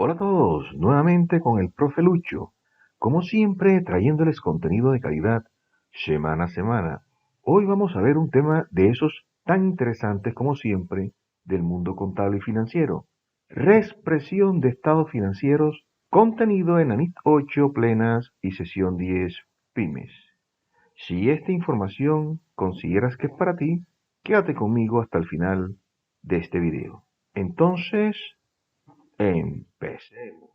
Hola a todos, nuevamente con el profe Lucho, como siempre trayéndoles contenido de calidad semana a semana. Hoy vamos a ver un tema de esos tan interesantes como siempre del mundo contable y financiero. Reexpresión de estados financieros contenido en ANIT 8 plenas y sesión 10 pymes. Si esta información consideras que es para ti, quédate conmigo hasta el final de este video. Entonces, empecemos.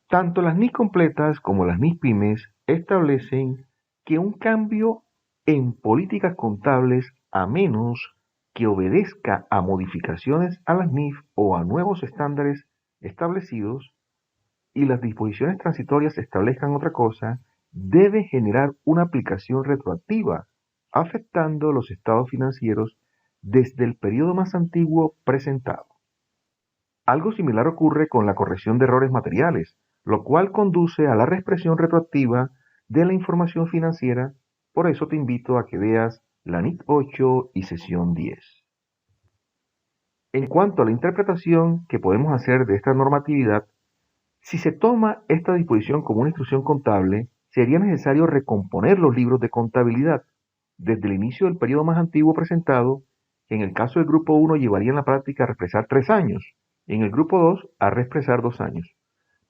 Tanto las NIC completas como las NIC pymes establecen que un cambio en políticas contables, a menos que obedezca a modificaciones a las NIF o a nuevos estándares establecidos y las disposiciones transitorias establezcan otra cosa, debe generar una aplicación retroactiva, afectando los estados financieros desde el periodo más antiguo presentado. Algo similar ocurre con la corrección de errores materiales, lo cual conduce a la reexpresión retroactiva de la información financiera. Por eso te invito a que veas la NIT 8 y sesión 10. En cuanto a la interpretación que podemos hacer de esta normatividad, si se toma esta disposición como una instrucción contable, sería necesario recomponer los libros de contabilidad desde el inicio del periodo más antiguo presentado, que en el caso del grupo 1 llevaría en la práctica a reexpresar 3 años, en el grupo 2 a reexpresar 2 años,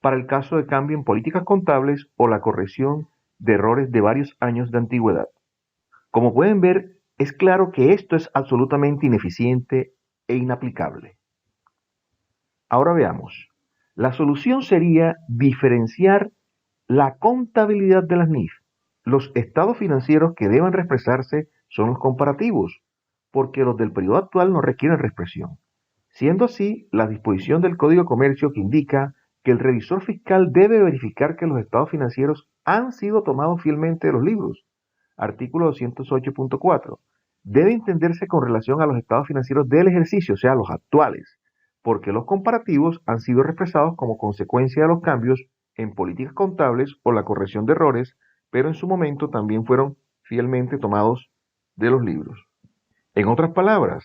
para el caso de cambio en políticas contables o la corrección de errores de varios años de antigüedad. Como pueden ver, es claro que esto es absolutamente ineficiente e inaplicable. Ahora veamos. La solución sería diferenciar la contabilidad de las NIF. Los estados financieros que deban reexpresarse son los comparativos, porque los del periodo actual no requieren reexpresión. Siendo así, la disposición del Código de Comercio que indica que el revisor fiscal debe verificar que los estados financieros han sido tomados fielmente de los libros. Artículo 208.4. Debe entenderse con relación a los estados financieros del ejercicio, o sea, los actuales, porque los comparativos han sido reexpresados como consecuencia de los cambios en políticas contables o la corrección de errores, pero en su momento también fueron fielmente tomados de los libros. En otras palabras,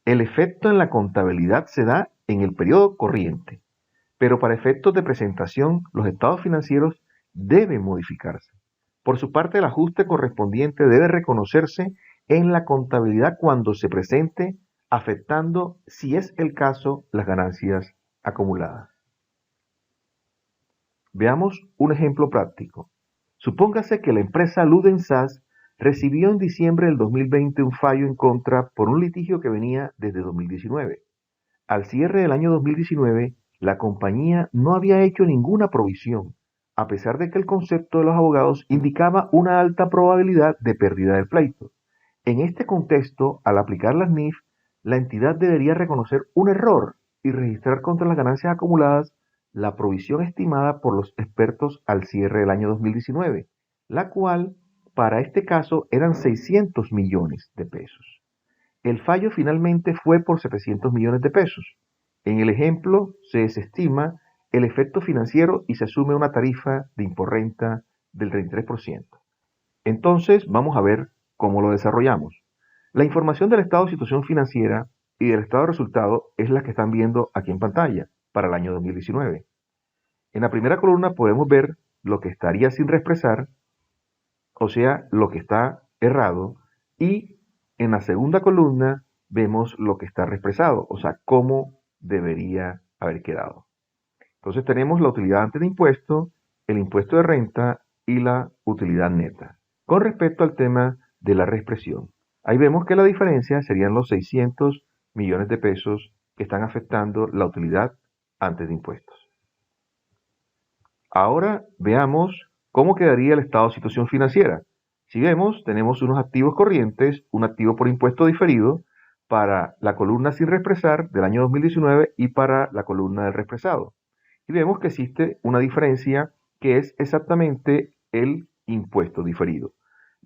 el efecto en la contabilidad se da en el periodo corriente, pero para efectos de presentación los estados financieros deben modificarse. Por su parte, el ajuste correspondiente debe reconocerse en la contabilidad cuando se presente, afectando, si es el caso, las ganancias acumuladas. Veamos un ejemplo práctico. Supóngase que la empresa Ludensas recibió en diciembre del 2020 un fallo en contra por un litigio que venía desde 2019. Al cierre del año 2019, la compañía no había hecho ninguna provisión, a pesar de que el concepto de los abogados indicaba una alta probabilidad de pérdida del pleito. En este contexto, al aplicar las NIF, la entidad debería reconocer un error y registrar contra las ganancias acumuladas la provisión estimada por los expertos al cierre del año 2019, la cual para este caso eran 600 millones de pesos. El fallo finalmente fue por 700 millones de pesos. En el ejemplo se desestima el efecto financiero y se asume una tarifa de imporrenta del 33%. Entonces vamos a ver cómo lo desarrollamos. La información del estado de situación financiera y del estado de resultado es la que están viendo aquí en pantalla para el año 2019. En la primera columna podemos ver lo que estaría sin reexpresar, o sea, lo que está errado, y en la segunda columna vemos lo que está reexpresado, o sea, cómo debería haber quedado. Entonces tenemos la utilidad antes de impuesto, el impuesto de renta y la utilidad neta. Con respecto al tema de la reexpresión, ahí vemos que la diferencia serían los 600 millones de pesos que están afectando la utilidad antes de impuestos. Ahora veamos cómo quedaría el estado de situación financiera. Si vemos, tenemos unos activos corrientes, un activo por impuesto diferido para la columna sin reexpresar del año 2019 y para la columna del reexpresado. Y vemos que existe una diferencia que es exactamente el impuesto diferido.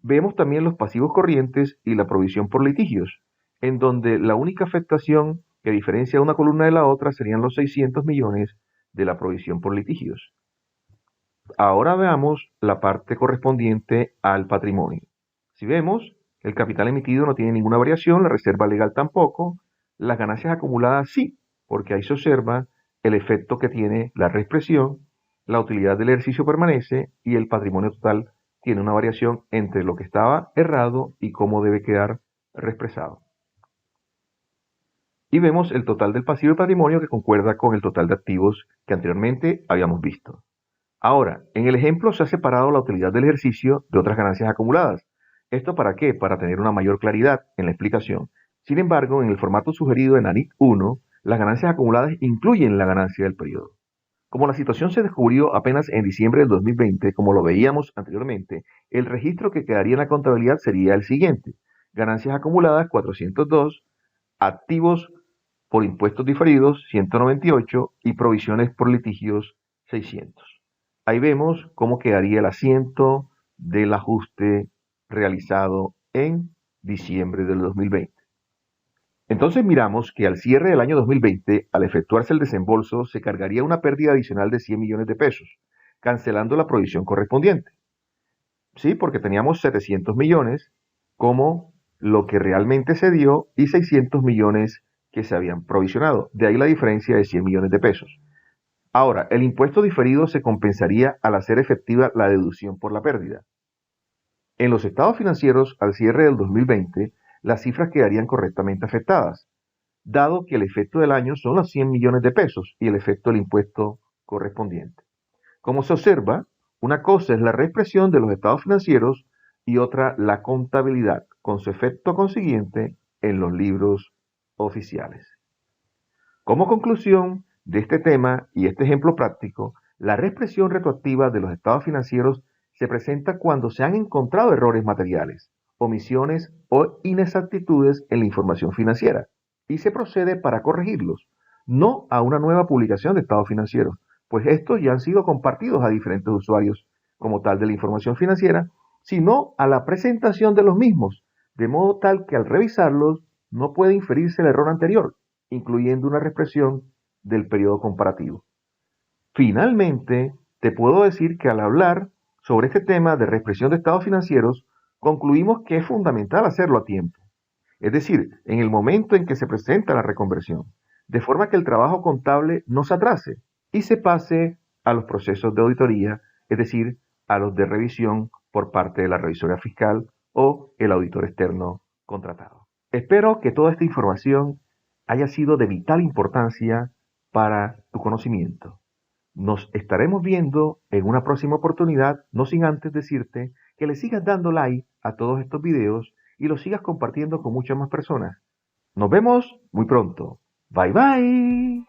Vemos también los pasivos corrientes y la provisión por litigios, en donde la única afectación que diferencia una columna de la otra serían los 600 millones de la provisión por litigios. Ahora veamos la parte correspondiente al patrimonio. Si vemos, el capital emitido no tiene ninguna variación, la reserva legal tampoco, las ganancias acumuladas sí, porque ahí se observa el efecto que tiene la reexpresión, la utilidad del ejercicio permanece y el patrimonio total tiene una variación entre lo que estaba errado y cómo debe quedar reexpresado. Y vemos el total del pasivo y patrimonio que concuerda con el total de activos que anteriormente habíamos visto. Ahora, en el ejemplo se ha separado la utilidad del ejercicio de otras ganancias acumuladas. ¿Esto para qué? Para tener una mayor claridad en la explicación. Sin embargo, en el formato sugerido en ANIT 1, las ganancias acumuladas incluyen la ganancia del periodo. Como la situación se descubrió apenas en diciembre del 2020, como lo veíamos anteriormente, el registro que quedaría en la contabilidad sería el siguiente. Ganancias acumuladas 402, activos por impuestos diferidos 198 y provisiones por litigios 600. Ahí vemos cómo quedaría el asiento del ajuste realizado en diciembre del 2020. Entonces miramos que al cierre del año 2020, al efectuarse el desembolso, se cargaría una pérdida adicional de 100 millones de pesos, cancelando la provisión correspondiente. Sí, porque teníamos 700 millones como lo que realmente se dio y 600 millones que se habían provisionado. De ahí la diferencia de 100 millones de pesos. Ahora, el impuesto diferido se compensaría al hacer efectiva la deducción por la pérdida. En los estados financieros al cierre del 2020, las cifras quedarían correctamente afectadas, dado que el efecto del año son los 100 millones de pesos y el efecto del impuesto correspondiente. Como se observa, una cosa es la reexpresión de los estados financieros y otra la contabilidad, con su efecto consiguiente en los libros oficiales. Como conclusión de este tema y este ejemplo práctico, la reexpresión retroactiva de los estados financieros se presenta cuando se han encontrado errores materiales, omisiones o inexactitudes en la información financiera, y se procede para corregirlos, no a una nueva publicación de estados financieros, pues estos ya han sido compartidos a diferentes usuarios como tal de la información financiera, sino a la presentación de los mismos, de modo tal que al revisarlos no puede inferirse el error anterior, incluyendo una reexpresión del periodo comparativo. Finalmente, te puedo decir que al hablar sobre este tema de reexpresión de estados financieros, concluimos que es fundamental hacerlo a tiempo, es decir, en el momento en que se presenta la reconversión, de forma que el trabajo contable no se atrase y se pase a los procesos de auditoría, es decir, a los de revisión por parte de la revisoría fiscal o el auditor externo contratado. Espero que toda esta información haya sido de vital importancia para tu conocimiento. Nos estaremos viendo en una próxima oportunidad, no sin antes decirte que le sigas dando like a todos estos videos y los sigas compartiendo con muchas más personas. Nos vemos muy pronto. Bye bye.